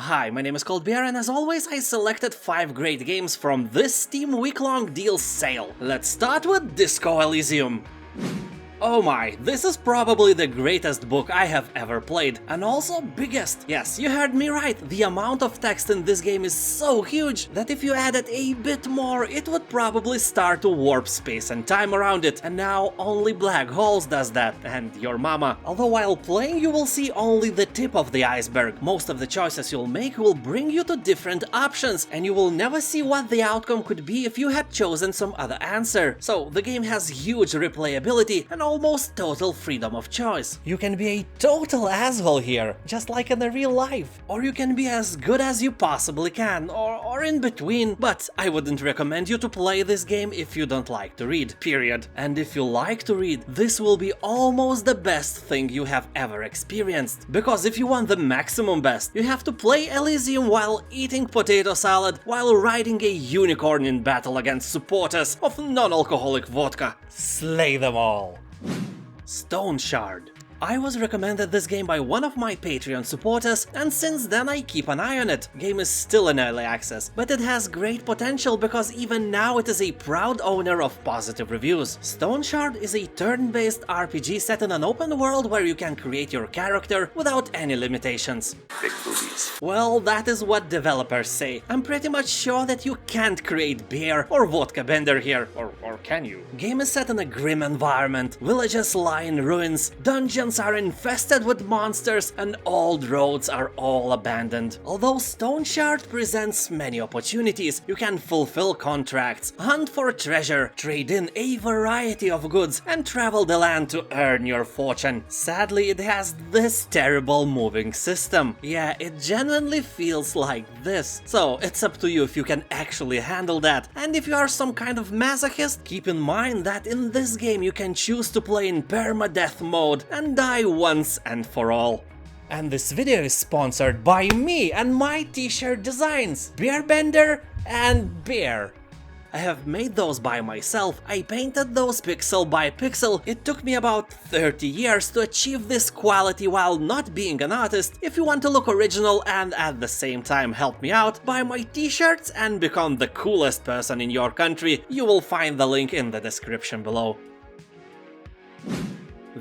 Hi, my name is ColdBear, and as always I selected 5 great games from this Steam week-long deal sale. Let's start with Disco Elysium. Oh my, this is probably the greatest book I have ever played, and also biggest. Yes, you heard me right, the amount of text in this game is so huge that if you added a bit more, it would probably start to warp space and time around it, and now only Black Holes does that, and your mama. Although while playing you will see only the tip of the iceberg, most of the choices you'll make will bring you to different options, and you will never see what the outcome could be if you had chosen some other answer. So the game has huge replayability and almost total freedom of choice. You can be a total asshole here, just like in the real life. Or you can be as good as you possibly can, or in between, but I wouldn't recommend you to play this game if you don't like to read, period. And if you like to read, this will be almost the best thing you have ever experienced. Because if you want the maximum best, you have to play Elysium while eating potato salad, while riding a unicorn in battle against supporters of non-alcoholic vodka. Slay them all. Stone Shard. I was recommended this game by one of my Patreon supporters, and since then I keep an eye on it. Game is still in early access, but it has great potential because even now it is a proud owner of positive reviews. Stone Shard is a turn-based RPG set in an open world where you can create your character without any limitations. Big boobies. Well, that is what developers say. I'm pretty much sure that you can't create beer or vodka bender here, or can you? Game is set in a grim environment, villages lie in ruins, dungeons are infested with monsters, and old roads are all abandoned. Although Stone Shard presents many opportunities, you can fulfill contracts, hunt for treasure, trade in a variety of goods, and travel the land to earn your fortune. Sadly, it has this terrible moving system. Yeah, it genuinely feels like this. So it's up to you if you can actually handle that. And if you are some kind of masochist, keep in mind that in this game you can choose to play in permadeath mode and die once and for all. And this video is sponsored by me and my t-shirt designs, Bearbender and Bear. I have made those by myself. I painted those pixel by pixel. It took me about 30 years to achieve this quality while not being an artist. If you want to look original and at the same time help me out, buy my t-shirts and become the coolest person in your country. You will find the link in the description below.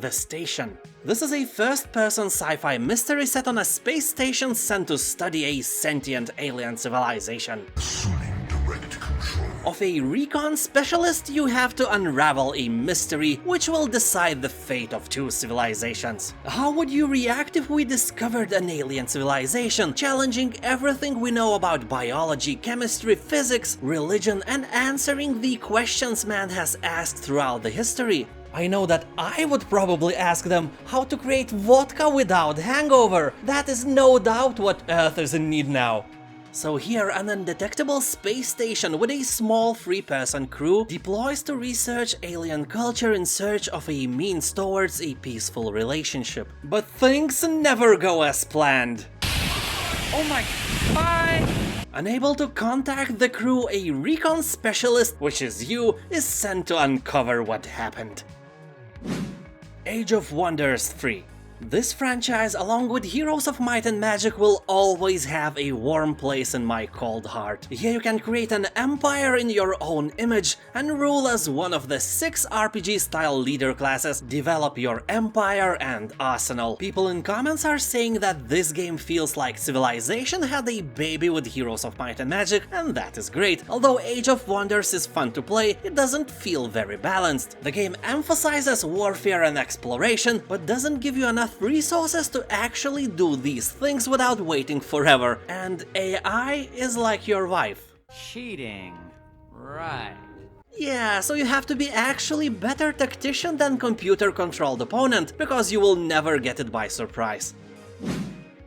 The Station. This is a first-person sci-fi mystery set on a space station sent to study a sentient alien civilization. Assuming direct control. Of a recon specialist, you have to unravel a mystery which will decide the fate of 2 civilizations. How would you react if we discovered an alien civilization, challenging everything we know about biology, chemistry, physics, religion, and answering the questions man has asked throughout the history? I know that I would probably ask them how to create vodka without hangover. That is no doubt what Earth is in need now. So here, an undetectable space station with a small 3-person crew deploys to research alien culture in search of a means towards a peaceful relationship. But things never go as planned. Oh my... Bye! Unable to contact the crew, a recon specialist, which is you, is sent to uncover what happened. Age of Wonders 3. This franchise, along with Heroes of Might and Magic, will always have a warm place in my cold heart. Here you can create an empire in your own image and rule as one of the 6 RPG-style leader classes, develop your empire and arsenal. People in comments are saying that this game feels like Civilization had a baby with Heroes of Might and Magic, and that is great. Although Age of Wonders is fun to play, it doesn't feel very balanced. The game emphasizes warfare and exploration, but doesn't give you enough resources to actually do these things without waiting forever, and AI is like your wife. Cheating. Right. Yeah, so you have to be actually better tactician than computer-controlled opponent, because you will never get it by surprise.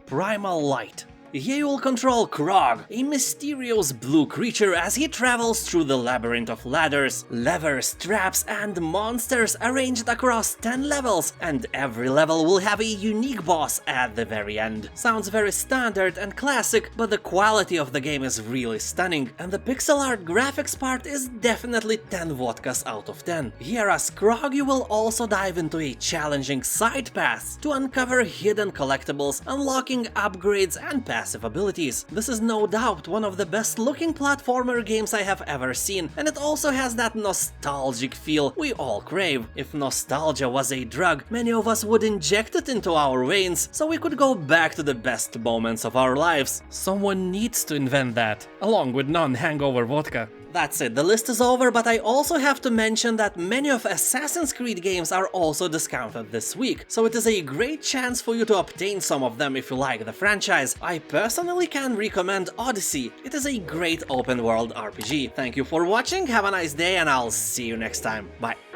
Primal Light. Here you will control Krog, a mysterious blue creature as he travels through the labyrinth of ladders, levers, traps, and monsters arranged across 10 levels, and every level will have a unique boss at the very end. Sounds very standard and classic, but the quality of the game is really stunning, and the pixel art graphics part is definitely 10 vodkas out of 10. Here as Krog you will also dive into a challenging side path to uncover hidden collectibles, unlocking upgrades and passive abilities. This is no doubt one of the best looking platformer games I have ever seen, and it also has that nostalgic feel we all crave. If nostalgia was a drug, many of us would inject it into our veins so we could go back to the best moments of our lives. Someone needs to invent that, along with non-hangover vodka. That's it, the list is over, but I also have to mention that many of Assassin's Creed games are also discounted this week, so it is a great chance for you to obtain some of them if you like the franchise. I personally can recommend Odyssey. It is a great open world RPG. Thank you for watching, have a nice day, and I'll see you next time. Bye.